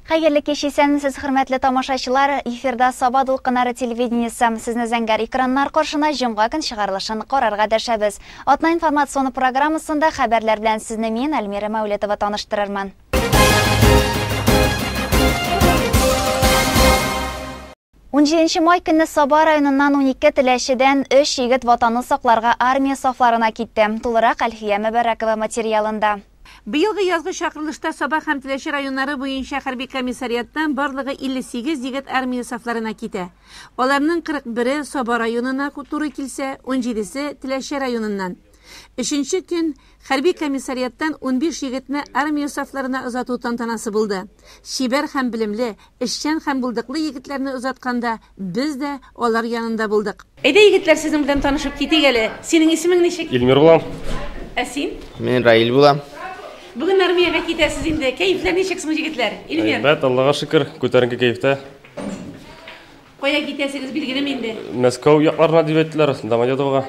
Хәерле кич исәнсез, хөрмәтле тамашачылар, эфирда Саба дулкыннары телевидениесе сезне зәңгәр экраннар каршына җомга көн чыгарылышын карарга дәшәбез. Атна информацион программасында хәбәрләр белән сезне мин Әлмира Мәүлетова таныштырырмын. 17 май көнне Саба районыннан 12 теләшедән 3 егет ватанны сакларга армия сафларына китте. Тулырак Әлфия Мәбәрәкова материалында. Быелгы язгы чакырылышта Саба һәм Теләче районнары буенча хәрби комиссариаттан барлыгы 58 егет армия сафларына китә. Аларның 41-е Саба районына туры килсә, 17-се Теләче районыннан. Өченче көн хәрби комиссариаттан 15 егетне армия сафларына озату тантанасы булды. Шибәр һәм белемле, эшчән һәм булдыклы егетләрне озатканда без дә алар янында булдык. Әйдә егетләр, сезнең белән танышып китик әле. Синең исемең ничек? Илмир булам. Ә син? Мен Раил булам. Бүген армияга китәсез инде. Кәефләр ничек соң егетләр? Илмир. Бәт, Аллага шөкер, күтәренке кәефтә. Кая китәсегез билгелеме инде? Мәскәү якларына дип әйттеләр, Домодедовга.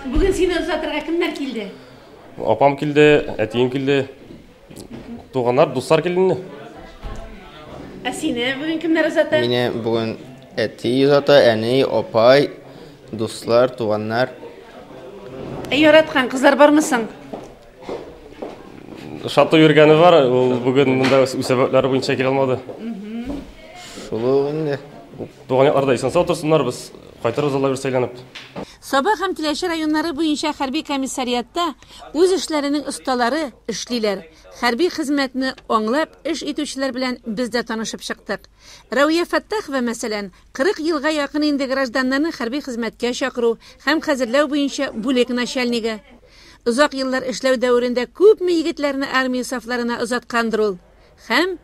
Бүген сине озатырга кемнәр килде? Апам килде, әтием килде. Туганнар, дуслар килде. Ә сине бүген кемнәр озата? Мине бүген әти озата, әни, апай, дуслар, туганнар. Яраткан кызлар бармысың? Шату йөргәне бар, ул бүген монда үсәбәтләре буенча килә алмады. Шулы инде. Туган якларда исән-сау торсыннар, без кайтырбыз Алла бирсә әйләнеп. Саба һәм Теләче районнары буенча хәрби комиссариатта үз эшләренең осталары эшлиләр. Хәрби хезмәтне аңлап эш итүчеләр белән без дә танышып чыктык. Рауия Фаттахова мәсәлән, 40 елга якын инде гражданнарны хәрби хезмәткә чакыру һәм хәзерләү буенча бүлек начальнигы. Узак еллар эшләү дәверендә күпме егетләрне армия сафларына озаткандыр ул. Һәм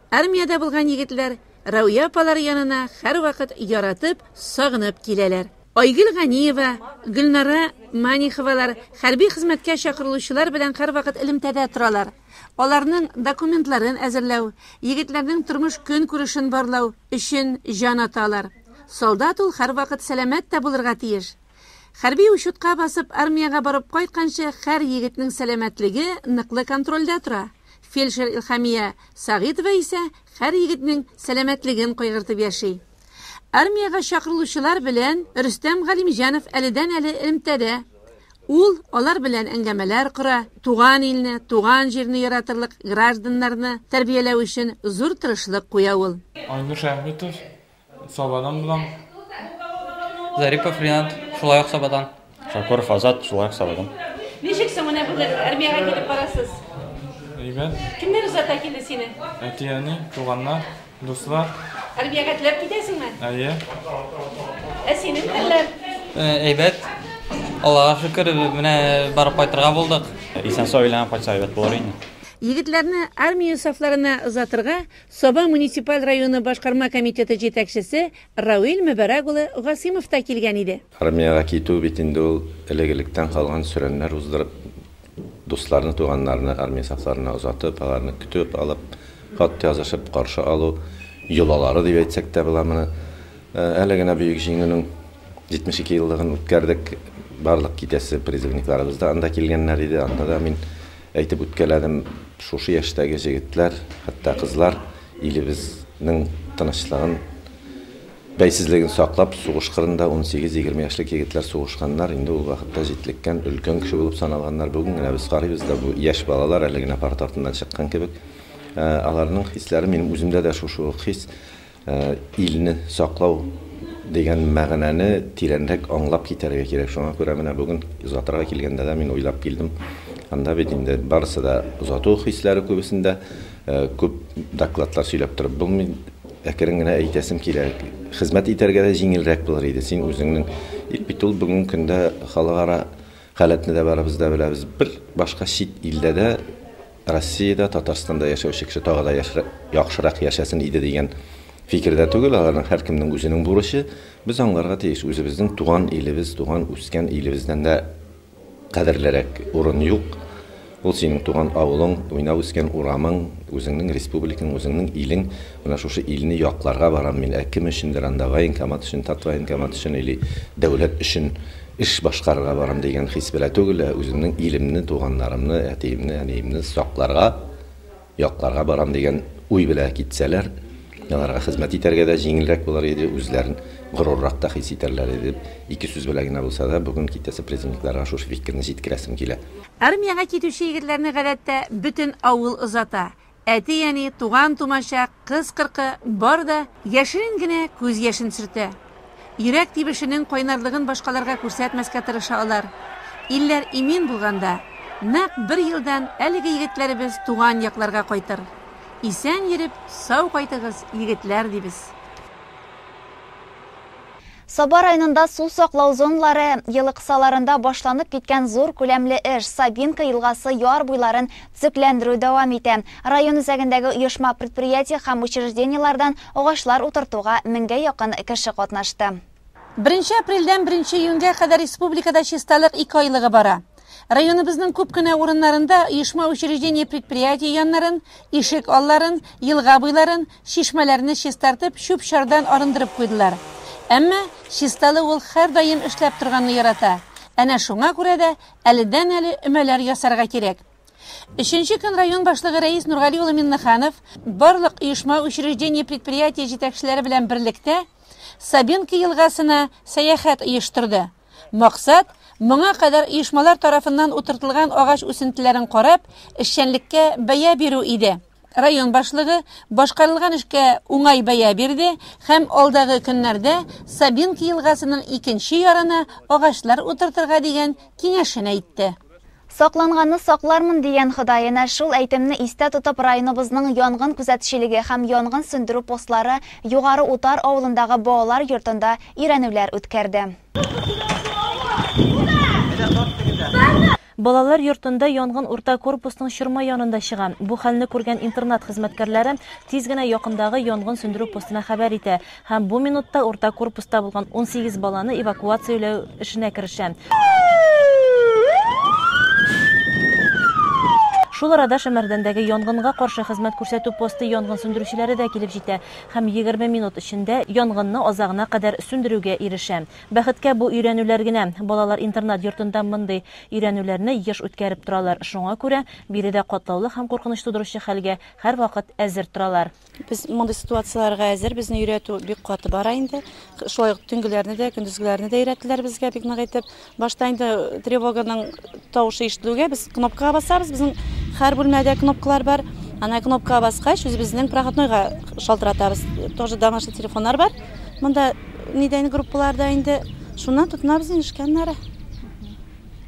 армиядә булган егетләр Рауия апалары янына һәрвакыт яратып, сагынып киләләр. Айгөл Ганиева, Гөлнара Маниховалар хәрби хезмәткә чакырылучылар белән һәрвакыт элемтәдә торалар. Аларның документларын әзерләү, егетләрнең тормыш көн күрешен барлау өчен җан аталар. Солдат ул һәрвакыт сәламәт тә булырга тиеш. Хәрби учетка басып армияга барып кайтканчы һәр егетнең сәламәтлеге ныклы контрольдә тора. Фельдшер Илхамия Сагитова исә һәр егетнең сәламәтлеген кайгыртып яши. Армияга чакырылучылар белән Рөстәм Галимҗанов әледән-әле элемтәдә. Ул алар белән әңгәмәләр кора, туган илне, туган җирне яратырлык гражданнарны тәрбияләү өчен зур тырышлык куя ул. Айнур Шәхметов, Сабадан булам. Зарипов Ринат, шулай ук Сабадан. Шакуров Азат, шулай ук Сабадан. Ничек соң менә бүген армияга китеп барасыз? Әйбәт. Кемнәр озата килде сине? Әтияне, туганнар, дуслар. Армияга теләп китәсеңме? Әйе. Ә синең хәлләр? Әйбәт. Аллага шөкер, менә барып кайтырга булдык. Исән-сау әйләнеп кайтса әйбәт булыр инде. Егетләрне армия сафларына озатырга Саба муниципаль районы башкарма комитеты җитәкчесе Рауил Мәбәрәк улы Гасимов та килгән иде. Армияга китү бит инде ул элегелектән калган сүрәннәр уздырып, дусларны, туганнарны армия сафларына озатып, аларны көтеп алып, хат язышып каршы алу юлалары дип әйтсәк тә була моны. Әле генә бөек җиңүнең 72 еллыгын үткәрдек. Барлык китәсе призывникларыбыз да анда килгәннәр иде. Анда да мин әйтеп үткәләдем, шушы яшьтәге җегетләр, хәтта кызлар илебезнең тынычлыгын, бәйсезлеген саклап, сугыш кырында 18-20 яшьлек егетләр сугышканнар, инде ул вакытта җитлеккән өлкән кеше булып саналганнар. Бүген генә без карыйбыз да, бу яшь балалар әле генә парт артыннан чыккан кебек. Аларның хисләре минем үземдә дә шушы хис, илне саклау дигән мәгънәне тирәнрәк аңлап китәргә кирәк. Шуңа күрә менә бүген озатырга килгәндә дә мин уйлап килдем. Анда бит инде барысы да озату хисләре күбесендә күп докладлар сөйләп торып булмый. Әкрен генә әйтәсем кирәк. Хезмәт итәргә дә җиңелрәк булыр иде. Син үзеңнең бит ул бүген көндә халыкара халатны да барыбыз да беләбез. Бер башка чит илдә дә Россиядә, Татарстанда яшәүче кеше тагы да яхшырак яшәсен иде дигән фикердә түгел. Аларның һәркемнең үзенең бурычы. Без аңларга тиеш, үзебезнең туган илебез, туган үскән илебездән дә кадерлерәк урын юк. Ул синең туган авылың, уйнап үскән урамың, үзеңнең республикаң, үзеңнең илең. Менә шушы илне якларга барам мин. Кем өчендер анда военкомат өчен, татвоенкомат өчен или дәүләт өчен эш башкарырга барам дигән хис белә түгел, үземнең илемне, туганнарымны, әтиемне, әниемне сакларга, якларга барам дигән уй белән китсәләр, аларга хезмәт итәргә дә җиңелрәк булыр иде, үзләрен горуррак та хис итәрләр иде. Ике сүз белән генә булса да, бүген китәсе президентларга шушы фикерне җиткерәсем килә. Армияга китүче егетләрне гадәттә бөтен авыл озата. Әти яни туган тумача, кыз кыркы бар да яшерен генә күз яшен сөртә. Йөрәк тибешенең кайнарлыгын башкаларга күрсәтмәскә тырыша алар. Илләр имин булганда, нәкъ 1 елдан әлеге егетләребез туган якларга кайтыр. Исән йөреп, сау кайтыгыз, егетләр дибез. Саба районында су саклау зоналары елы кысаларында башланып киткән зур күләмле эш Сабинка елгасы яр буйларын төзекләндерү дәвам итә. Район үзәгендәге оешма предприятие һәм учреждениелардан агачлар утыртуга 1000гә якын кеше катнашты. 1 апрельдән 1 июньгә кадәр республикада чисталык 2 айлыгы бара. Районыбызның күп кенә урыннарында оешма учреждение предприятие яннарын, ишек алларын, елга буйларын, шишмәләрне чистартып, шүп-шардан арындырып куйдылар. Әмма чисталы ул һәр даим эшләп торганны ярата. Әнә шуңа күрә дә әледән-әле өмәләр ясарга кирәк. 3нче көн район башлыгы Рәис Нургали улы Миннаханов барлык оешма учреждение предприятие җитәкчеләре белән берлектә Сабинка елгасына сәяхәт оештырды. Максат моңа кадәр оешмалар тарафыннан утыртылган агач үсентеләрен карап, эшчәнлеккә бәя бирү иде. Район башлыгы башкарылган эшкә уңай бәя бирде һәм алдагы көннәрдә Сабинка елгасының 2нче ярына агачлар утыртырга дигән киңәшен әйтте. Сакланганны саклармын дигән Худайына шул әйтемне истә тотып районыбызның янгын күзәтчелеге һәм янгын сөндерү постлары Югары Утар авылындагы балалар йортында өйрәнүләр үткәрде. Балалар йортында янгын урта корпусның чорма янында чыган. Бу хәлне күргән интернат хезмәткәрләре тиз генә якындагы янгын сөндерү постына хәбәр итә һәм бу минутта урта корпуста булган 18 баланы эвакуацияләү эшенә керешә. Шул арада Шәмәрдәндәге янгынга каршы хезмәт күрсәтү посты янгын сөндерүчеләре дә килеп җитә һәм 20 минут эчендә янгынны азагына кадәр сөндерүгә ирешә. Бәхеткә бу өйрәнүләр генә. Балалар интернат йортында мондый өйрәнүләрне еш үткәреп торалар. Шуңа күрә биредә катлаулы һәм куркыныч тудыручы хәлгә һәрвакыт әзер торалар. Без мондый ситуацияларга әзер, безне өйрәтү бик каты бара инде. Шулай төнгеләрне дә, көндезгеләрне дә өйрәттеләр безгә бик нык итеп. Башта инде тревоганың тавышы ишетелүгә без кнопкага басабыз, безнең һәр бүлмәдә кнопкалар бар. Ана кнопкага баскач, үзебезнең проходнойга шалтыратабыз. Тоже домашний телефоннар бар. Монда нидән группаларда инде шуннан тотынабыз инешкәннәре.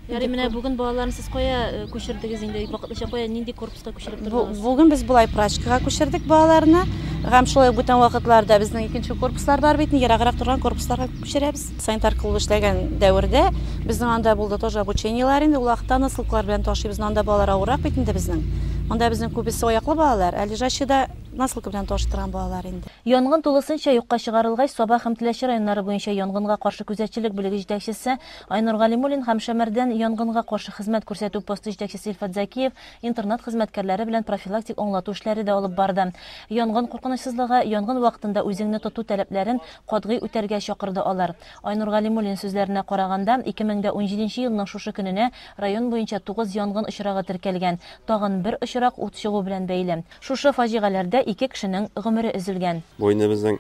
Ярый, менә бүген балаларны сез кая күчердегез инде? Вакытлыча кая, нинди корпуска күчереп тордыгыз? Бүген без булай прачкага күчердек балаларны. Һәм шулай бүтән вакытларда безнең икенче корпуслар бар бит, ераграк торган корпусларга күчерәбез. Санитар кылып эшләгән дәвердә безнең анда булды тоже обучениелар инде, ул вакытта насылклар белән ташыйбыз. Анда балалар авырак бит инде безнең. Анда безнең күбесе аяклы балалар, ә лежачыда насылка белән таштырган балалар инде. Янгын тулысынча юкка чыгарылгач, Саба һәм Теләче районнары буенча янгынга каршы күзәтчелек бүлеге җитәкчесе Айнур Галимуллин һәм Шәмәрдән янгынга каршы хезмәт күрсәтү посты җитәкчесе Илфат Закиев интернат хезмәткәрләре белән профилактик аңлату эшләре дә алып барды. Янгын куркынычсызлыгы, янгын вакытында үзеңне тоту таләпләрен катгый үтәргә чакырды алар. Айнур Галимуллин сүзләренә караганда, 2017 елның шушы көненә район буенча 9 янгын очрагы теркәлгән. Тагын бер очрак ут чыгу белән бәйле. Шушы фаҗигаләрдә 2 кешенең гомере өзелгән. Бу инде безнең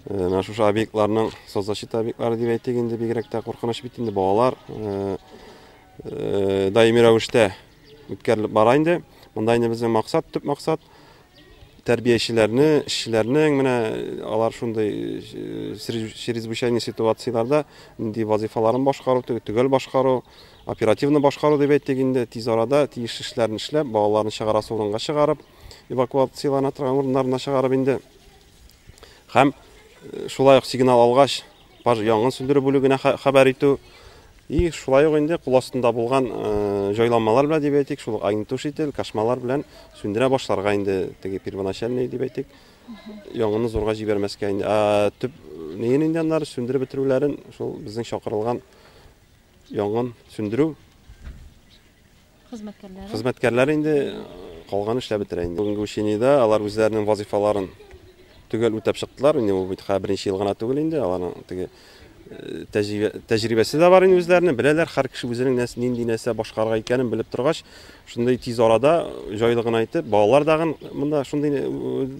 шушы объектларның соцзащита объектлары дип әйтик инде бигрәк тә куркыныч бит инде балалар даими рәвештә үткәрелеп бара инде. Монда инде безнең максат, төп максат тәрбиячеләрне, эшчеләрнең менә алар шундый чрезвычайный ситуацияларда инде вазифаларын башкару, төгәл башкару, оперативны башкару дип әйтик инде, тиз арада тиеш эшләрне эшләп, балаларны чыгарасы урынга чыгарып, эвакуациялана торган урыннарына чыгарып инде. Һәм шулай ук сигнал алгач, янгын сөндерү бүлегенә хәбәр итү. И шулай ук инде кул астында булган җайланмалар белән дип әйтик, шул огнетушитель, кашмалар белән сүндерә башларга инде теге первоначальный дип әйтик. Янгынны зурга җибәрмәскә инде. Төп нигә инде аннары сүндереп бетерүләрен шул безнең чакырылган янгын сөндерү хезмәткәрләре инде калган эшләп бетерә инде. Бүгенге учениедә алар үзләренең вазифаларын төгәл үтәп чыктылар. Инде бу бит 1 ел гына түгел инде. Аларның теге тәҗрибәсе дә бар инде үзләренең, беләләр, һәр кеше үзенең нинди нәрсә башкарырга икәнен белеп торгач, шундай тиз арада җайлыгын әйтеп, балалар дагы монда шундый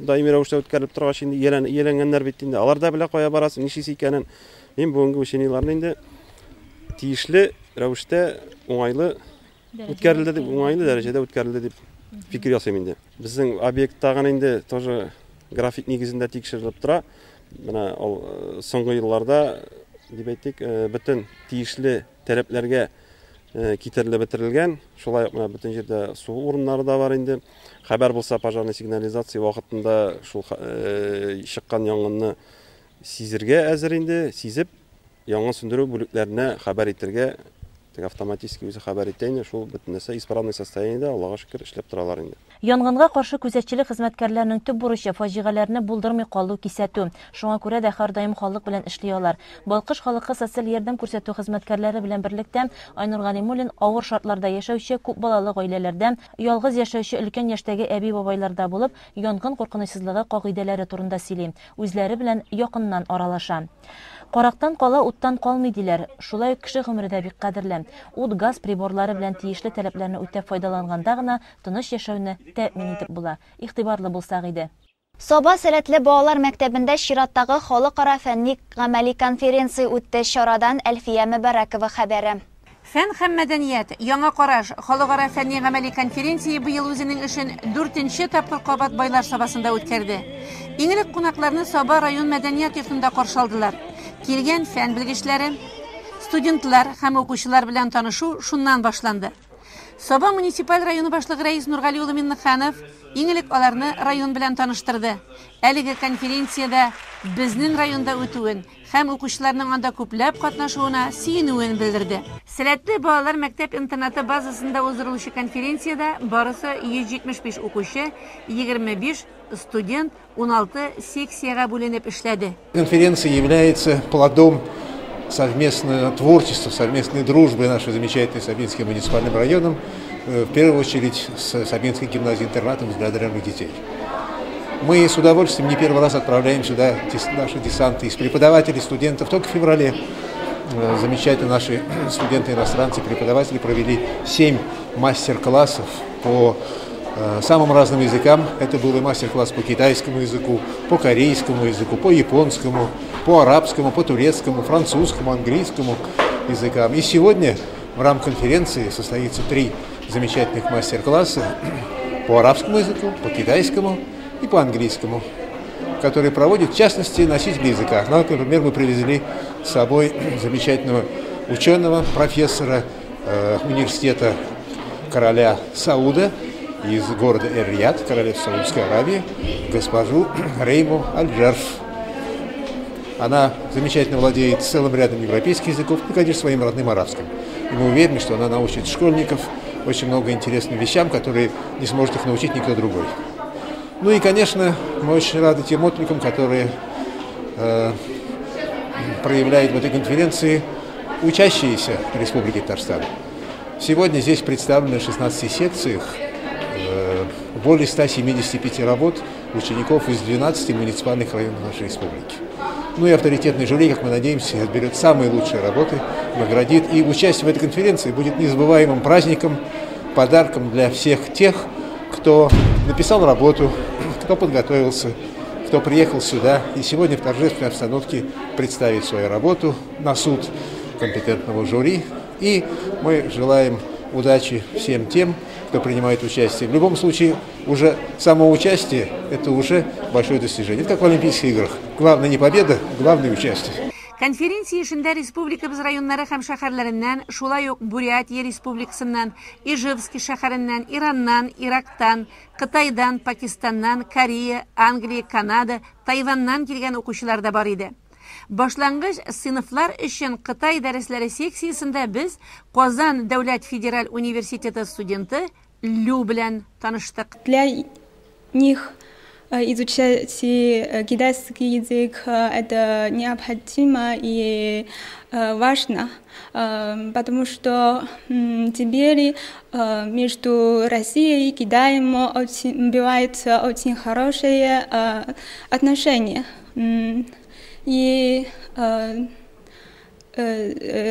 даими рәвештә үткәрелеп торгач, инде ияләнгәннәр бит инде, алар да белә кая барасы, нишисе икәнен. Мин бүгенге учениеларны инде тиешле рәвештә уңайлы үткәрелде дип, уңайлы дәрәҗәдә үткәрелде дип фикер ясыйм инде. Безнең объект тагын инде тоже график нигезендә тикшерелеп тора. Менә соңгы елларда дип әйтик, бөтен тиешле таләпләргә китерелеп бетерелгән. Шулай ук менә бөтен җирдә су урыннары да бар инде. Хәбәр булса, пожарный сигнализация вакытында шул чыккан янгынны сизергә әзер инде, сизеп, янгын сүндерү бүлекләренә хәбәр итәргә автоматически үзе хәбәр итә инде, шул бөтен нәрсә исправный состояниедә, Аллага шөкер, эшләп торалар инде. Янгынга каршы күзәтчелек хезмәткәрләренең төп бурычы фаҗигаләрне булдырмый калу, кисәтү. Шуңа күрә дә һәрдаим халык белән эшли алар. Балкыш халыкка социаль ярдәм күрсәтү хезмәткәрләре белән берлектә Айнур Галимуллин авыр шартларда яшәүче, күп балалы гаиләләрдән, ялгыз яшәүче өлкән яшьтәге әби-бабайларда булып, янгын куркынычсызлыгы кагыйдәләре турында сөйли. Үзләре белән якыннан аралаша. Карактан кала уттан калмый диләр. Шулай ук кеше гомере дә бик кадерле. Ут, газ приборлары белән тиешле таләпләрне үтәп файдаланганда гына тыныч яшәүне тәэмин итеп була. Игътибарлы булсак иде. Саба сәләтле балалар мәктәбендә чираттагы халыкара фәнни-гамәли конференция үтте. Шарадан Әлфия Мөбәрәкова хәбәре. Фән һәм мәдәният, яңа караш, халыкара фәнни-гамәли конференция быел үзенең эшен 4нче тапкыр Кабат байлар сабасында үткәрде. Иң элек кунакларны Саба район мәдәният йортында каршы алдылар. Килгән фән белгечләре, студентлар һәм укучылар белән танышу шуннан башланды. Саба муниципаль районы башлыгы Рәис Нургали улы Миннеханов иң элек аларны район белән таныштырды. Әлеге конференциядә безнең районда үтүен һәм укучыларның анда күпләп катнашуына сөенүен белдерде. Сәләтле балалар мәктәп-интернаты базасында уздырылучы конференциядә барысы 175 укучы, 25 студент, 16 секцияга бүленеп эшләде. Конференция является плодом совместного творчества, совместной дружбы нашей замечательной Сабинским муниципальным районом, в первую очередь с Сабинской гимназией-интернатом для одаренных детей. Мы с удовольствием не первый раз отправляем сюда наши десанты из преподавателей, студентов. Только в феврале замечательно наши студенты-иностранцы, преподаватели провели 7 мастер-классов по самым разным языкам. Это был и мастер-класс по китайскому языку, по корейскому языку, по японскому, по арабскому, по турецкому, французскому, английскому языкам. И сегодня в рамках конференции состоится 3 замечательных мастер-класса по арабскому языку, по китайскому и по английскому, которые проводят, в частности, носители языка. Например, мы привезли с собой замечательного ученого, профессора университета короля Сауда из города Эр-Рияд, королевства Саудовской Аравии, госпожу Рейму Аль-Джарф. Она замечательно владеет целым рядом европейских языков, и, конечно, своим родным арабским. И мы уверены, что она научит школьников очень много интересным вещам, которые не сможет их научить никто другой. Ну и, конечно, мы очень рады тем откликам, которые проявляют в этой конференции учащиеся Республики Татарстан. Сегодня здесь представлены в 16 секциях более 175 работ учеников из 12 муниципальных районов нашей республики. Ну и авторитетный жюри, как мы надеемся, отберет самые лучшие работы, наградит. И участие в этой конференции будет незабываемым праздником, подарком для всех тех, кто написал работу, кто подготовился, кто приехал сюда и сегодня в торжественной обстановке представит свою работу на суд компетентного жюри. И мы желаем удачи всем тем, кто принимает участие. В любом случае, уже само участие – это уже большое достижение. Это как в Олимпийских играх. Главное не победа, главное участие. Конференция эшендә республикабыз районнары һәм шәһәрләреннән, шулай ук Бурятия республикасыннан, Ижевский шәһәреннән, Ираннан, Ирактан, Кытайдан, Пакистаннан, Корея, Англия, Канада, Тайваннан килгән укучылар да бар иде. Башлангыч сыйныфлар өчен Кытай дәресләре секциясендә без Казан дәүләт федераль университеты студенты Лю белән таныштык. Для них изучать китайский язык это необходимо и важно, потому что теперь между Россией и Китаем бывают очень хорошие отношения. И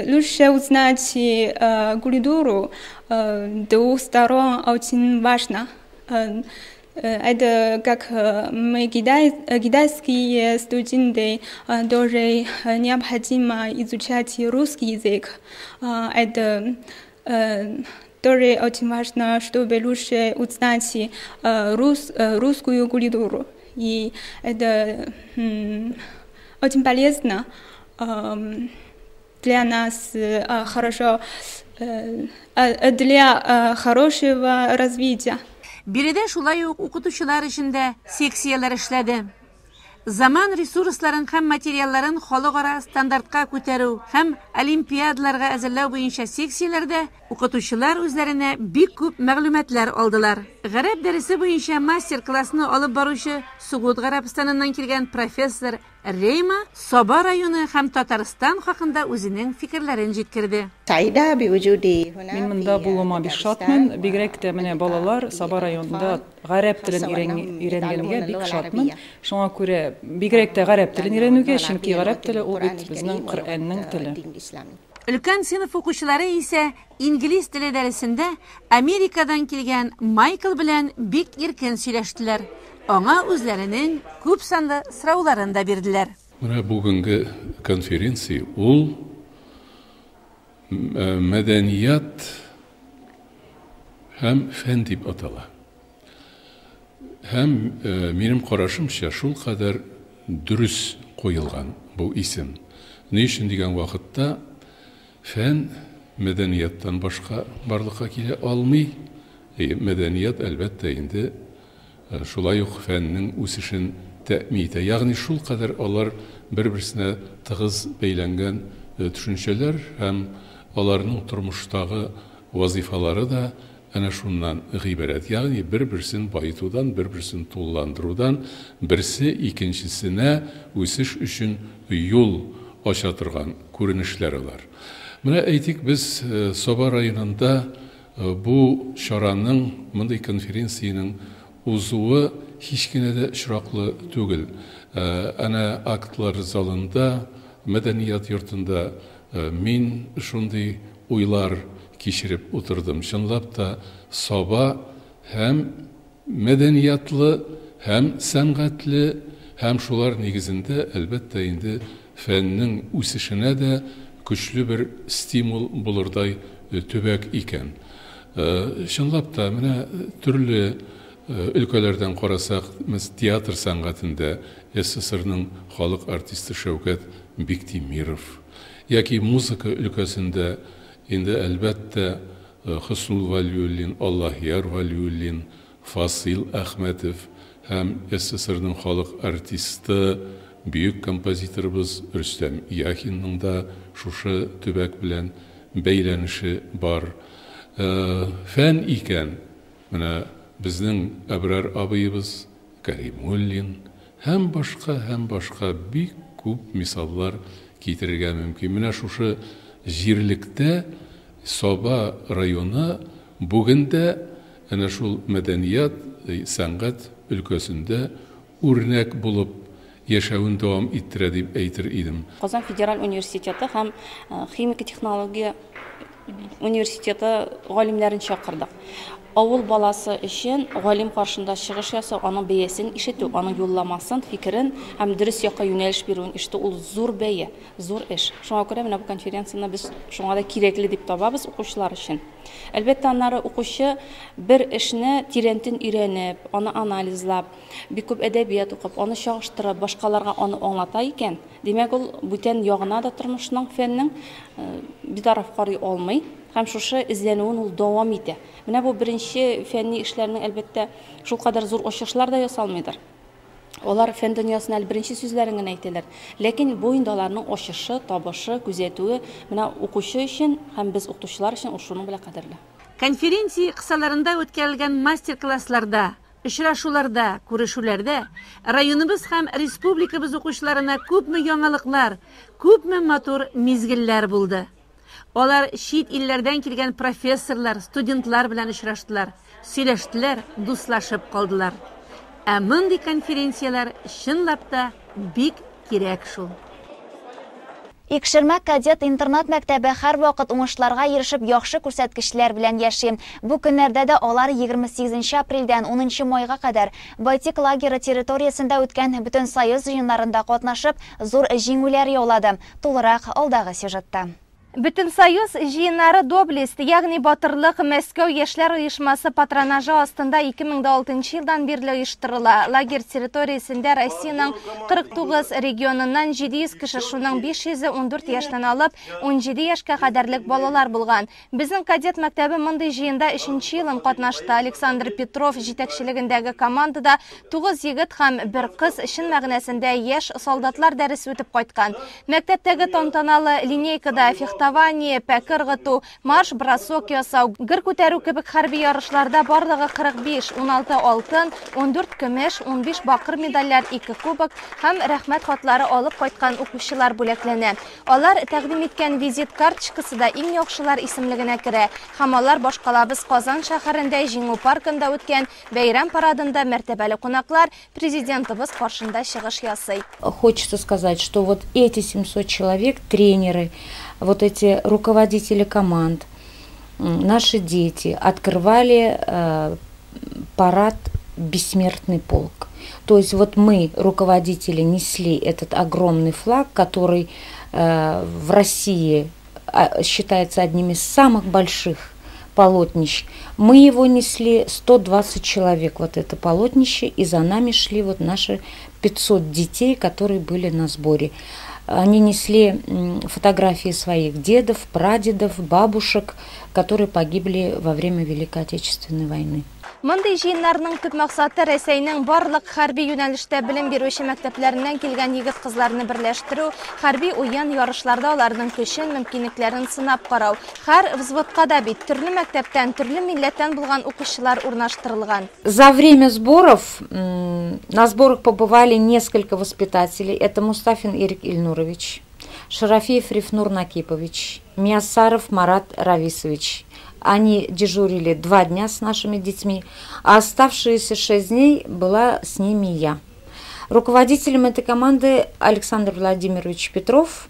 лучше узнать культуру двух сторон очень важно. Это как мы китайские студенты тоже необходимо изучать русский язык. Это тоже очень важно, чтобы лучше узнать русскую культуру. И это очень полезно для нас, для хорошего развития. Биредә шулай ук укытучылар эшендә секцияләр эшләде. Заман ресурсларын һәм материалларын халыкара стандартка күтәрү һәм олимпиадаларга әзерләү буенча секцияләрдә укытучылар үзләренә бик күп мәгълүматлар алдылар. Гарәп дәресе буенча мастер-классны алып баручы Сугуд Гарәбстаныннан килгән профессор Рейма Соба районы һәм Татарстан хакында үзенең фикерләрен җиткерде. Мин монда булуыма бик шатмын. Бигрәк тә менә балалар Саба районында гарәп телен өйрәнгәнгә бик шатмын. Шуңа күрә бигрәк тә гарәп телен өйрәнүгә, чөнки гарәп теле ул бит безнең Коръәннең теле. Өлкән сыйныф укучылары исә инглиз теле дәресендә Америкадан килгән Майкл белән бик иркен сөйләштеләр. Аңа үзләренең күп санлы сорауларын да бирделәр. Менә бүгенге конференция ул мәдәният һәм фән дип атала. Һәм минем карашымча шул кадәр дөрес куелган бу исем. Ни өчен дигән вакытта фән мәдәнияттан башка барлыкка килә алмый. Мәдәният әлбәттә инде шулай ук фәннең үсешен тәэмин итә. Ягъни шул кадәр алар бер-берсенә тыгыз бәйләнгән төшенчәләр һәм аларның тормыштагы вазифалары да әнә шуннан гыйбарәт. Ягъни бер-берсен баетудан, бер-берсен тулыландырудан, берсе икенчесенә үсеш өчен юл ача торган күренешләр алар. Менә әйтик, без Саба районында бу чараның, мондый конференцияның узуы һич кенә дә очраклы түгел. Әнә актлар залында, мәдәният йортында мин шундый уйлар кичереп утырдым. Чынлап та Саба һәм мәдәниятлы, һәм сәнгатьле, һәм шулар нигезендә әлбәттә инде фәннең үсешенә дә көчле бер стимул булырдай төбәк икән. Чынлап та менә төрле өлкәләрдән карасак, театр сәнгатендә СССРның халык артисты Шәүкәт Биктимиров, яки музыка өлкәсендә инде әлбәттә Хөснул Вәлиуллин, Аллаһияр Вәлиуллин, Фасил Әхмәтов һәм СССРның халык артисты, бөек композиторыбыз Рөстәм Яхинның да шушы төбәк белән бәйләнеше бар. Фән икән, менә безнең Әбрар абыебыз, Кәримуллин һәм башка бик күп мисаллар китерергә мөмкин. Менә шушы җирлектә Саба районы бүгендә әнә шул мәдәният, сәнгать өлкәсендә үрнәк булып яшәвен дәвам иттерә дип әйтер идем. Казан федераль университеты һәм химик технология университеты галимнәрен чакырдык. Авыл баласы өчен галим каршында чыгыш ясау, аның бәясен ишетү, аның юлламасын, фикерен һәм дөрес якка юнәлеш бирүен ишетү ул зур бәя, зур эш. Шуңа күрә менә бу конференцияны без шуңа да кирәкле дип табабыз укучылар өчен. Әлбәттә, аннары укучы бер эшне тирәнтен өйрәнеп, аны анализлап, бик күп әдәбият укып, аны чагыштырып, башкаларга аны аңлата икән. Димәк, ул бүтән ягына да тормышның, фәннең битараф карый алмый. Һәм шушы эзләнүен ул дәвам итә. Менә бу беренче фәнни эшләрнең әлбәттә шул кадәр зур ачышлар да ясалмыйдыр. Алар фән дөньясына беренче сүзләрен генә әйтәләр. Ләкин бу инде аларның ачышы, табышы, күзәтүе менә укучы өчен һәм без укытучылар өчен шуның белән кадерле. Конференция кысаларында үткәрелгән мастер-классларда, очрашуларда, күрешүләрдә районыбыз һәм республикабыз укучыларына күпме яңалыклар, күпме матур мизгелләр булды. Алар шит илләрдән килгән профессорлар, студентлар белән очраштылар, сөйләштеләр, дуслашып калдылар. Ә мондый конференциялар чынлап та бик кирәк шул. Икшермәк кадет интернат мәктәбе һәр вакыт уңышларга ирешеп яхшы күрсәткечләр белән яши. Бу көннәрдә дә алар 28 апрельдән 10 майга кадәр Байтик лагере территориясендә үткән Бөтен союз җыеннарында катнашып, зур җиңүләр яулады. Тулырак алдагы сюжетта. Бөтен союз җыеннары Доблест, ягъни Батырлык Мәскәү яшьләр оешмасы патронажы астында 2006 елдан бирле оештырыла. Лагерь территориясендә Россиянең 49 регионыннан 700 кеше, шуның 514 яшьтән алып 17 яшькә кадәрлек балалар булган. Безнең кадет мәктәбе мондый җыенда 3нче елын катнашты. Александр Петров җитәкчелегендәге командада 9 егет һәм 1 кыз чын мәгънәсендә яшь солдатлар дәрес үтеп кайткан. Мәктәптәге тантаналы линейкада фехтование, пәкер гыту, марш, бросок ясау, гыр күтәрү кебек хәрби ярышларда барлыгы 45, 16 алтын, 14 көмеш, 15 бакыр медальләр, 2 кубок һәм рәхмәт хатлары алып кайткан укучылар бүләкләнә. Алар тәкъдим иткән визит карточкасы да иң яхшылар исемлегенә керә. Һәм алар башкалабыз Казан шәһәрендә Җиңү паркында үткән бәйрәм парадында мәртәбәле кунаклар президентыбыз каршында чыгыш ясый. Хочется сказать, что вот эти 700 человек, тренеры, вот эти руководители команд, наши дети открывали парад «Бессмертный полк». То есть вот мы, руководители, несли этот огромный флаг, который в России считается одним из самых больших полотнищ. Мы его несли 120 человек, вот это полотнище, и за нами шли вот наши 500 детей, которые были на сборе. Они несли фотографии своих дедов, прадедов, бабушек, которые погибли во время Великой Отечественной войны. Мондый җыеннарның төп максаты Рәсәйнең барлык хәрби юнәлештә белем бирүче мәктәпләреннән килгән егет-кызларны берләштерү, хәрби уен ярышларда аларның көчен, мөмкинлекләрен сынап карау. Һәр взводка да бит төрле мәктәптән, төрле милләттән булган укучылар урнаштырылган. За время сборов на сборах побывали несколько воспитателей. Это Мустафин Ирик Ильнурович, Шарафиев Рифнур Накипович, Миясаров Марат Рависович. Они дежурили 2 дня с нашими детьми, а оставшиеся 6 дней была с ними я. Руководителем этой команды Александр Владимирович Петров.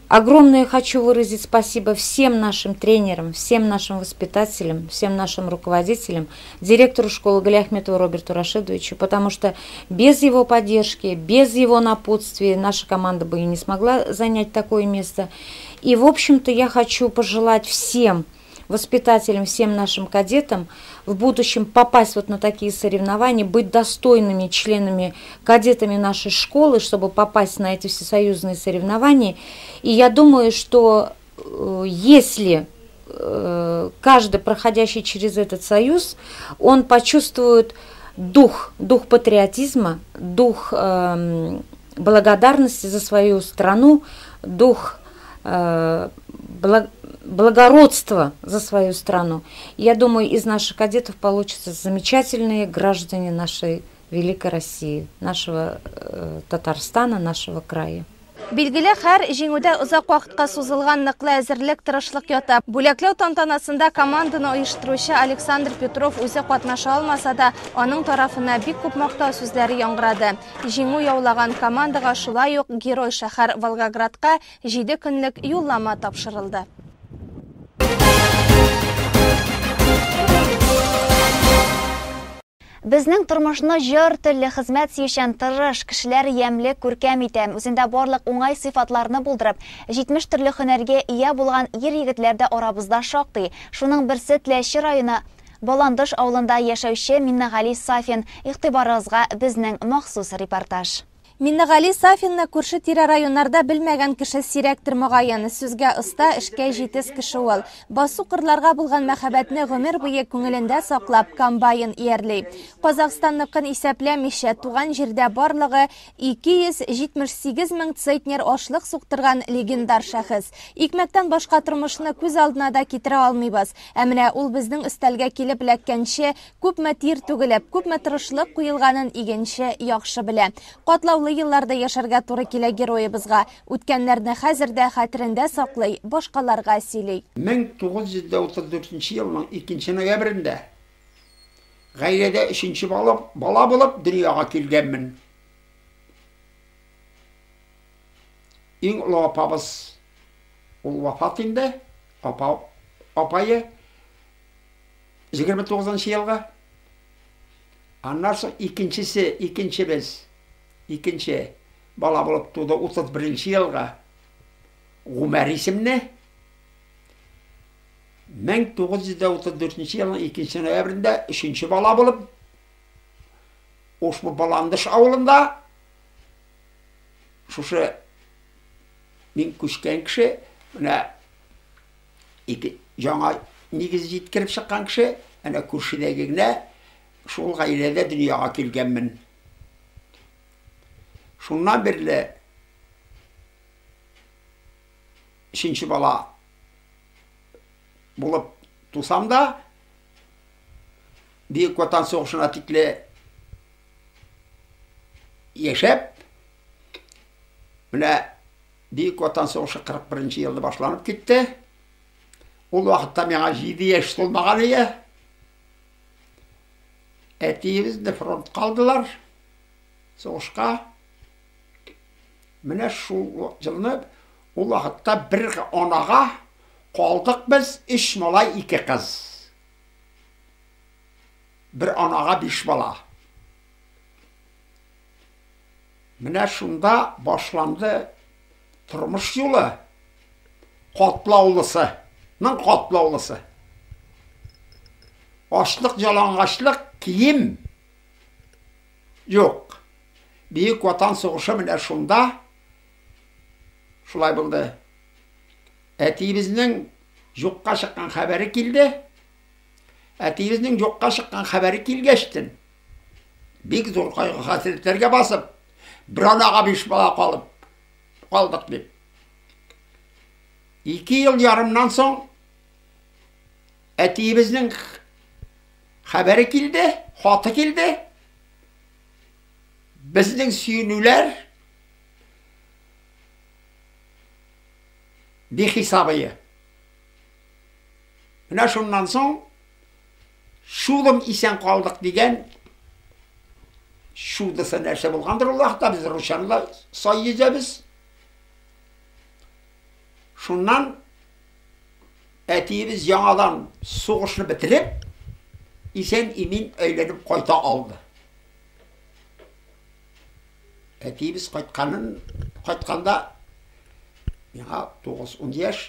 Огромное хочу выразить спасибо всем нашим тренерам, всем нашим воспитателям, всем нашим руководителям, директору школы Галиахметову Роберту Рашидовичу, потому что без его поддержки, без его напутствия наша команда бы и не смогла занять такое место. И, в общем-то, я хочу пожелать всем воспитателям, всем нашим кадетам в будущем попасть вот на такие соревнования, быть достойными членами, кадетами нашей школы, чтобы попасть на эти всесоюзные соревнования. И я думаю, что если каждый, проходящий через этот союз, он почувствует дух патриотизма, дух благодарности за свою страну, дух благородства за свою страну. Я думаю, из наших кадетов получатся замечательные граждане нашей великой России, нашего Татарстана, нашего края. Билгеле, һәр җиңүдә озак вакытка сузылган ныклы әзерлек, тырышлык ята. Бүләкләү тантанасында команданы оештыручы Александр Петров үзе катнаша алмаса да, аның тарафына бик күп мактау сүзләре яңгырады. Җиңү яулаган командага шулай ук Герой шәһәр Волгоградка 7 көнлек юллама тапшырылды. Безнең тормышны җыр, төрле хезмәт сөйчән тырыш кешеләр ямьле күркәм итә. Үзендә барлык уңай сыйфатларны булдырып, 70 төрле һөнәргә ия булган ир-егетләр дә арабызда шактый. Шуның берсе Теләче районы Баландыш авылында яшәүче Миннегали Сафин. Игътибарыгызга безнең махсус репортаж. Миннегали Сафинны күрше тирә районнарда белмәгән кеше сирәктер мөгаен. Сүзгә оста, эшкә җитез кеше ул. Басу кырларга булган мәхәббәтне гомер буе күңелендә саклап комбайн иярли. Казакъстанныкын исәпләмичә туган җирдә барлыгы 278 мең центнер ашлык суктырган легендар шәхес. Икмәктән башка тормышны күз алдына да китерә алмыйбыз. Ә менә ул безнең өстәлгә килеп эләккәнче күпме тир түгелеп, күпме тырышлык куелганын игенче яхшы белә. Катлаулы елларда яшәргә туры килә героебызга. Үткәннәрне хәзердә хәтерендә саклый, башкаларга сөйли. 1934 елның 2 ноябрендә гаиләдә 3нче бала булып дөньяга килгәнмен. ең ұлы апамыз ол вафат енді, апайы 29-шы жылғы. Аннан соң екінші бала болып туды 31-ші жылғы. Ғұмар есіміне 1934 жылдың 2 ноябрінде 3-ші бала болып, Ошмы Баландыш ауылында шушы мен көшкен кіші, мына жаңа негіз жеткіріп шыққан кіші, ана көршідегіне шул ғайреде дүнияға келгенмін. Шуннан бірлі 3-ші бала болып тусам да, Бүйік Отан соғышына тиклі ешеп, мына Бүйік Отан соғышы 41-ші жылды башланып кетті. Ол уақытта меңа 7 еш толмаған ие. Әтейімізді фронт қалдылар соғышқа. Міне шул жылны ол уақытта бір онаға қалдық біз 3 малай 2 қыз. Бір онаға 5 бала. Міне шунда башланды тұрмыш жолы Қотлаулысы. Қотлаулысы. Ашлық, жалаңғашлық, киім жоқ. Бүйік Отан соғышы міне шунда шулай болды. Әтейіміздің жоққа шыққан хабары келді. Әтейіміздің жоққа шыққан хабары келгештін. Бек зор қайғы қасіреттерге басып, бір анаға 5 бала қалдық деп. 2 жыл ярымнан соң әтейіміздің хабары келді, хаты келді. Біздің сүйінулер бехисабые. Мына шуннан соң шудым исен қалдық деген шудысы нәрсе болғандыр ол уақытта біз рушанла сай еземіз. Шуннан әтейіміз жаңадан соғышны бітіріп, исен имен өйленіп қайта алды. Әтейіміз қайтқанда меңа 9-10 яш,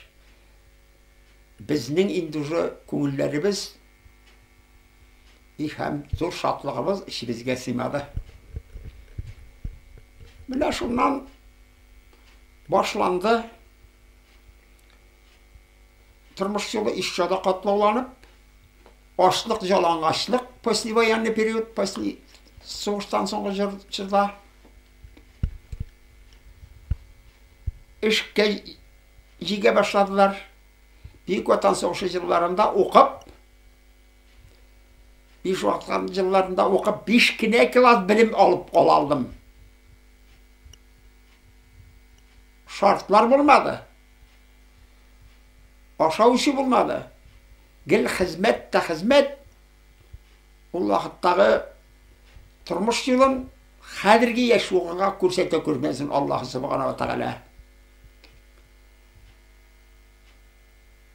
біздің индужы көңілдеріміз һәм зор шатлығымыз ішімізге сыймады. Міне шуннан башланды. Тұрмыш жолы ишчада қатлауланып, ашлық, жалаңғашлық, послевоенный период, после соғыштан соңғы жылда ішке жеге башладылар. Бүйік Отан соғышы жылдарында оқып, 5 уақытқан жылдарында оқып, 5 кіне класс білім алып алдым. Шартлар болмады. Ашау үші болмады. Гіл қызмет та қызмет. Ол уақыттағы тұрмыш жылын қадірге ешуғыға көрсете көрмесін Аллахы Субханала Тағала.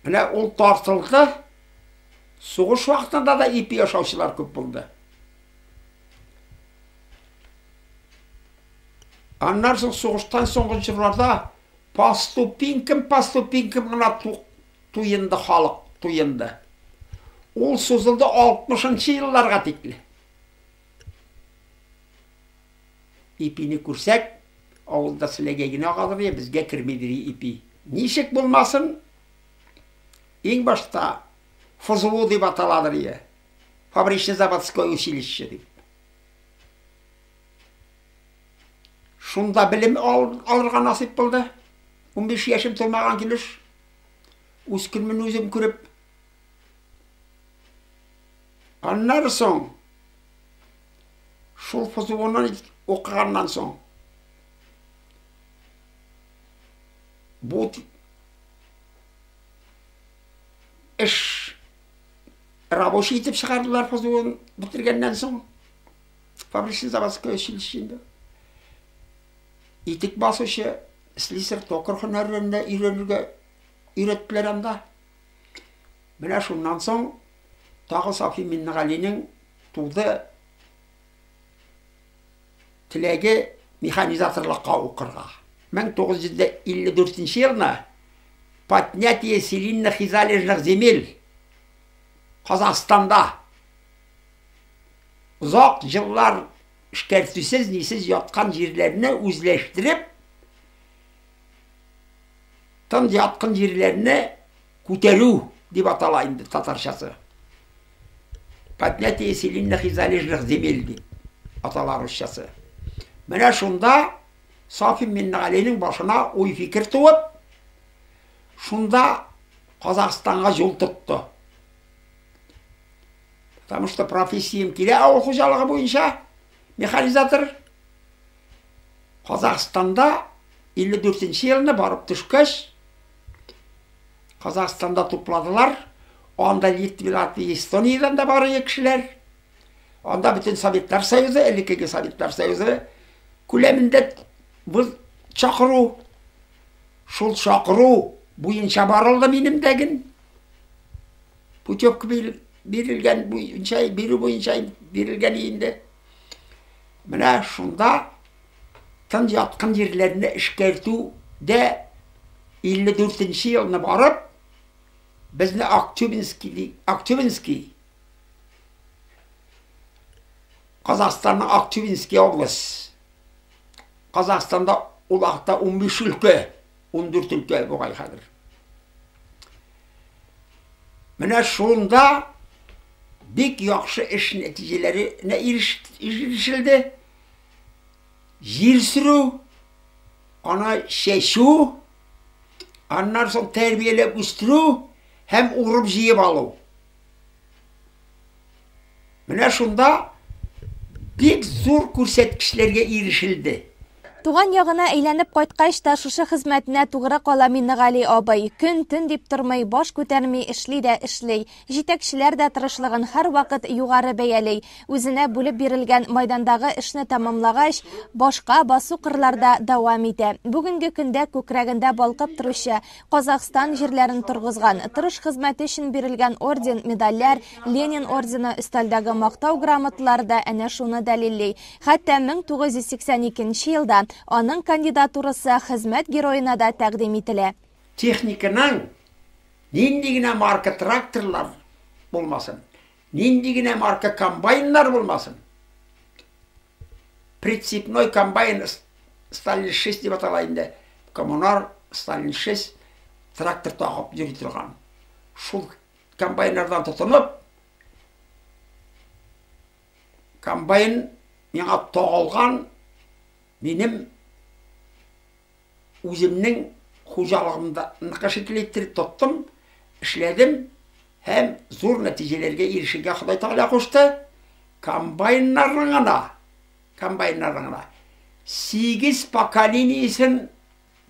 Міне ол тартылды. Соғыш уақытында да ипи ашаушылар көп болды. Аннан соң соғыштан соңғы жылдарда поступинкім ғана туйынды халық, туйынды. Ол созылды 60-шы жылдарға теклі. Ипини көрсек, ауылда сілегегіне қалыр, бізге кірмедері ипи. Нешек болмасын, ең башта ФЗУ деп аталадыр, фабрично-заводское училище деп. Шунда білім алырға насип болды. 15 яшым толмаған келіш. Өскінмін өзім көріп. Аннан соң, шул ФЗУ-нан оқығаннан соң, бұл іш рабочий етіп шығардылар ФЗУ-ны бітіргеннен соң. Фабрично-заводское училищеде. Итік басушы слесарь токар һөнәрләренә өйрәттеләр анда. Менә шуннан соң тагы Сафи Миннегалинең туды теләге механизаторлыкка укырга. 1954 елны поднятие селенных и залежных земель Казахстанда ұзақ жыллар эшкәртүсез нисез яткан җирләрне үзләштереп, тын яткан җирләрне күтәрү дип атала инде татарчасы. Поднятие селенных и залежных земель дип атала русчасы. Менә шунда Сафи Миннегалинең башына уй фикер туып, шунда Казахстанга жол тотты. Потому что профессиям килә авыл хуҗалыгы буенча механизатор. Казахстанда 54 елны барып төшкәч, Казахстанда тупладылар. Анда Литва, Эстониядан да бары кешеләр. Анда бөтен Советтар Союзы, элекеге Советтар Союзы күләмендә бу чакыру, шул чакыру буенча барылды минем дәген. Путевка бирелгән буенча, бирү буенча бирелгән инде. Менә шунда тын яткан җирләрне эшкәртү дә 54 елны барып, безне Актюбинский, Казахстанның Актюбинский область. Казахстанда улакта 15 өлкә, 14 өлкә бугай хәзер. Менә шунда бик яхшы эш нәтиҗәләренә ирешелде. Җир сөрү, ана чәчү, аннан соң тәрбияләп үстерү һәм урып җыеп алу. Менә шунда бик зур күрсәткечләргә ирешелде. Туган ягына әйләнеп кайткач та шушы хезмәтенә тугры кала Миннегали абый. Көн-төн дип тормый, баш күтәрми эшли дә эшли. Җитәкчеләр дә тырышлыгын һәр вакыт югары бәяли. Үзенә бүлеп бирелгән майдандагы эшне тамамлагач, башка басу кырларда дәвам итә. Бүгенге көндә күкрәгендә балкып торучы Казахстан җирләрен тургызган, тырыш хезмәте өчен бирелгән орден, медальләр, Ленин ордены, өстәлдәге мактау грамоталары да әнә шуны дәлилли. Хәтта 1982 елда аның кандидатурасы хезмәт героена да тәкъдим ителә. Техниканың нинди генә марка тракторлар булмасын, нинди генә марка комбайннар булмасын. Прицепной комбайн Сталин 6 дип атала инде. Коммунар Сталин 6 трактор тагып йөри торган. Шул комбайннардан тотынып, комбайн миңа тагылган минем үземнең хуҗалыгымда нәкъшетлектер тоттым, эшләдем һәм зур нәтиҗәләргә ирешергә Ходай Тәгалә кушты. Комбайннарына 8 поколениесен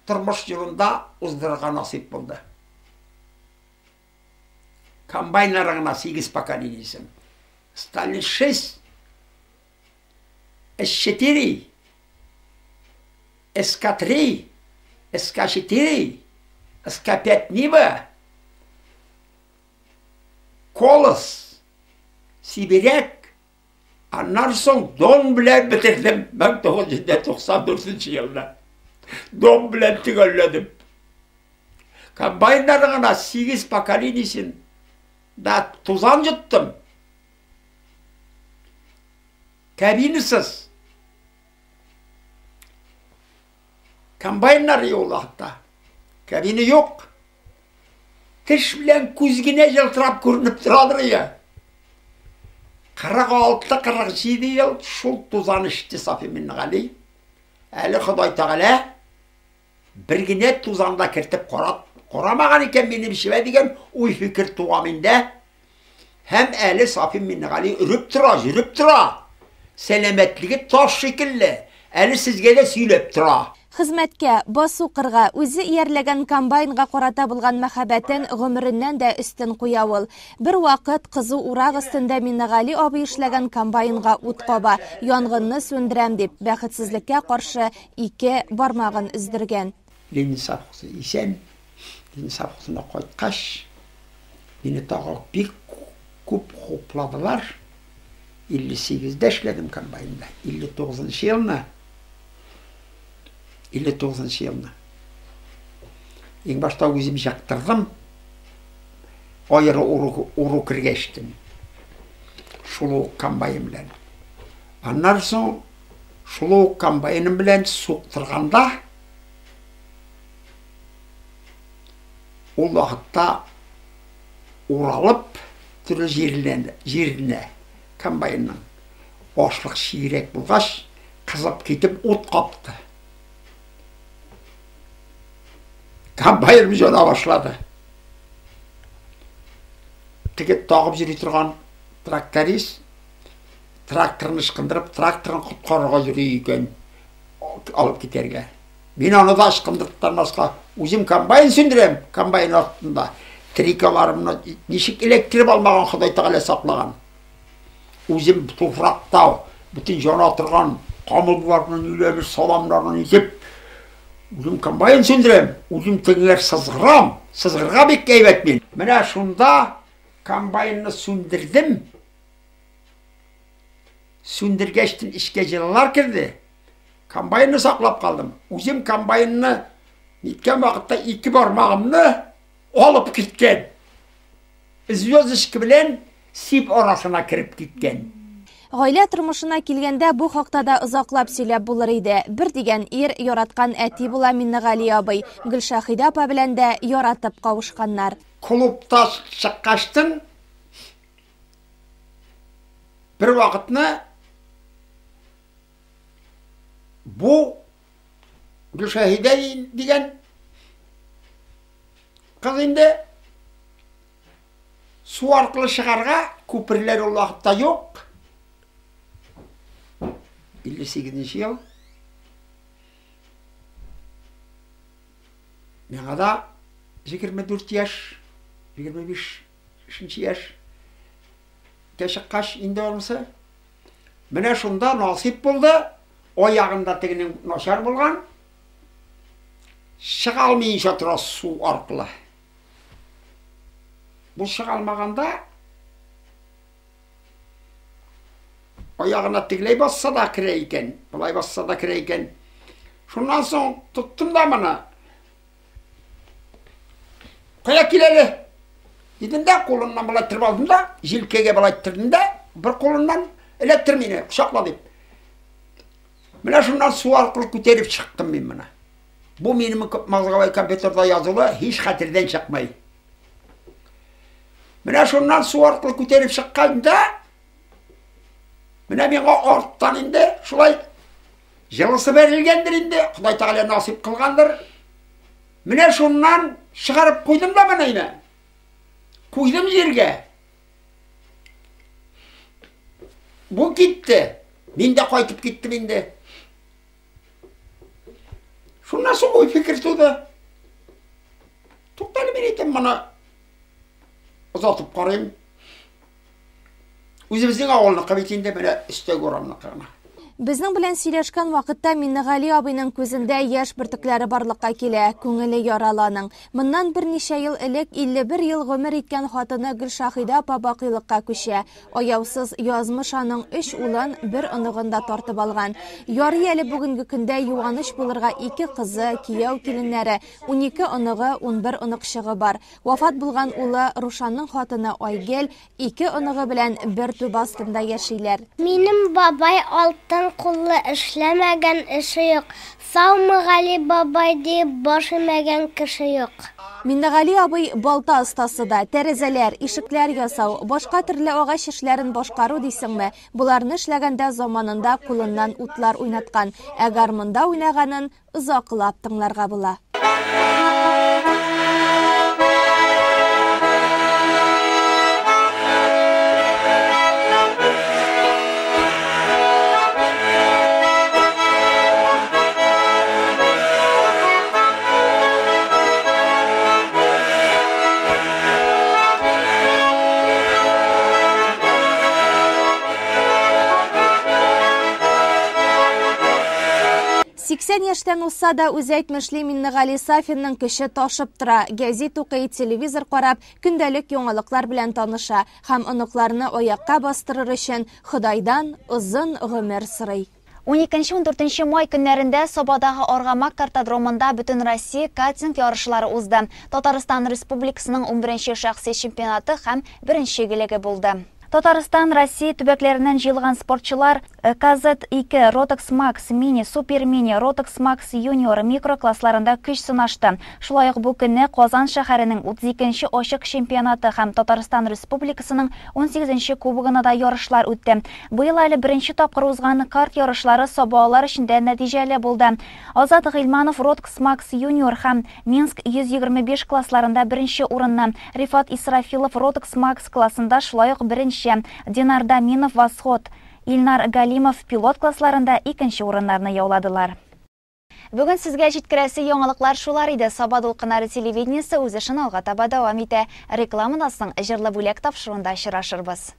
тормыш юлында уздырырга насип булды. Комбайннарына 8 поколениесен. Сталин 6, С4, СК3, СК4, СК5 Нива, Колос, Сибиряк, аннан соң Дон белән бетердем 1994 елда. Дон белән төгәлләдем. Комбайннарына 8 поколениесен да тузан йоттым. Кабинасыз. Комбайннар юллакта. Кабина юк. Теш белән күз генә ялтырап күренеп торадыр я. 46-47 ел шул тузан иште Сафи Миннегали. Әле Ходай Тәгалә бер генә тузанда кертеп карамаган икән минем шибә дигән уй фикер туган миндә. Һәм әле Сафи Миннегали үреп тора, жүреп тора. Сәламәтлеге таш шикелле. Әле сезгә дә сөйләп тора. Хезмәткә, басу кырга, үзе иярләгән комбайнга карата булган мәхәббәтен гомереннән дә өстен куя ул. Бер вакыт кызу урак өстендә Миннегали абый эшләгән комбайнга ут каба, янгынны сүндерәм дип, бәхетсезлеккә каршы 2 бармагын өздергән. Ленин совхозы исән, Ленин совхозына қайтқаш, мені тағы бик көп хопладылар. 58-де эшләдем комбайнда. 59 елны. 59 елны. Ең башта өзім жақтырдым. Айыры уру кіргештім. Шулу комбайн білән. Аннан соң шулу комбайным білән соқтырғанда ол вақытта уралып түрлі жеріне комбайнның ашлық ширек болғаш қызып кетіп от қапты. Комбайным жона башлады. Тігет тағып жүре тұрған тракторист тракторын ышқындырып, тракторын құтқаруға жүре екен алып кетерге. Мен оны да ышқындырыптан басқа өзім комбайн сөндірем, комбайн артында. Трикаларымны нешік электріп алмаған Құдай тағала сақлаған. Өзім туфрақтау, бүтін жона тұрған қамылбарының үйлері саламларын етіп, өзім комбайн сөндірем, өзім теңер сызғырға бек кейбет мен. Міне шында комбайнны сөндірдім. Сөндіргештің ішке жылылар кірді. Комбайнны сақлап қалдым. Өзім комбайнны неткен вақытта 2 бармағымны алып кеткен. Звездочка білен сип арасына кіріп кеткен. Гаилә тормышына килгәндә бу хакта да озаклап сөйләп булыр иде. Бер дигән ир яраткан әти була Миннегали абый. Гөлшахида апа белән дә яратып кавышканнар. Клубта чыккаштын бер вакытны бу Гөлшахида дигән кыз инде су аркылы чыгарга күперләр ул вакытта юк. 58-нче ел. Миңа да 24 яш, 25 яш кешеккаш инде олмысы. Менә шунда насип булды. Аягында тегенең начар булган. Чыга алмыйча тора су аркылы. Бу чыга алмаганда ayağına tıklay bassa da kireyken, bulay bassa da kireyken. Şundan sonra tuttum da bana. Kaya kileli. Dedim de kolundan bulayttırıp aldım da, jilkege bulayttırdım da, bir kolundan elektrimiyle kuşakladım. Mine şundan su arkalı köterip çıktım ben bana. Bu benim mağazagavay kompüterde yazılı, hiç hatırdan çıkmayı. Mine şundan su arkalı köterip çıkkaydım da, Mine bana ortadan indi, şulay жылысы берілгендір indi, Құдай тағала насип қылғандыр. Mine şundan шығарып қойдым да мынайны. Қойдым жерге. Bu gitti. Мен de қайтып кеттім енді. Şundan soң ой fikir туды. Тоқталы мен етем мұны ұзатып қарайым. Үзіміздің ауылына қабетінде мені үсте көрамын қағына. Безнең белән сөйләшкән вакытта Миннегали абыйның күзендә яшь бөртекләре барлыкка килә, күңеле яраланың. Моннан берничә ел элек 51 ел гомер иткән хатыны Гөлшахида апа бакыйлыкка күчә. Аяусыз язмыш аның 3 улын, 1 оныгында тартып алган. Ярый әле бүгенге көндә юаныч булырга 2 кызы, кияү киленнәре, 12 оныгы, 11 оныкчыгы бар. Вафат булган улы Рушанның хатыны Айгел 2 оныгы белән бер түб астында яшиләр. Минем бабай алтын Куллы эшләмәгән эше юк. Саумыгали бабай дип башымаган кеше юк. Миннегали абый балта остасы да, тәрәзәләр, ишекләр ясау, башка төрле агач эшләрен башкару дисеңме, буларны эшләгәндә заманында кулыннан утлар уйнаткан. Әгәр монда уйнаганын озаклап тыңларга була. 80 яшьтән узса да үзе әйтмешли Миннегали Сафинның көче ташып тора. Гәзит укый, телевизор карап, көндәлек яңалыклар белән таныша һәм оныкларны аякка бастырыр өчен Худайдан озын гомер сорый. 12-14 май көннәрендә Собадагы Аргамак картодромында бөтен Россия картинг ярышлары узды. Татарстан Республикасының 11-нче шәхси чемпионаты һәм 1-нче игелеге булды. Татарстан Россия төбәкләреннән җыелган спортчылар KZ2, Rotex Max, Mini, Super Mini, Rotex Max Junior микро классларында көч сынашты. Шулай ук бу көнне Казан шәһәренең 32-нче ачык чемпионаты һәм Татарстан Республикасының 18-нче кубогында да ярышлар үтте. Быел әле беренче тапкыр узган карт ярышлары сабалар өчендә нәтиҗәле булды. Азат Гыйльманов Rotex Max Junior һәм Минск 125 классларында беренче урынны, Рифат Исрафилов Rotex Max классында шулай ук беренче, Динар Даминов Восход, Илнар Галимов пилот классларында икенче урыннарны яуладылар. Бүген сезгә җиткерәсе яңалыклар шулар иде. Саба дулкыннары телевидениесе үз эшен алга таба дәвам итә. Рекламадан соң җырлы бүләк тапшыруында очрашырбыз.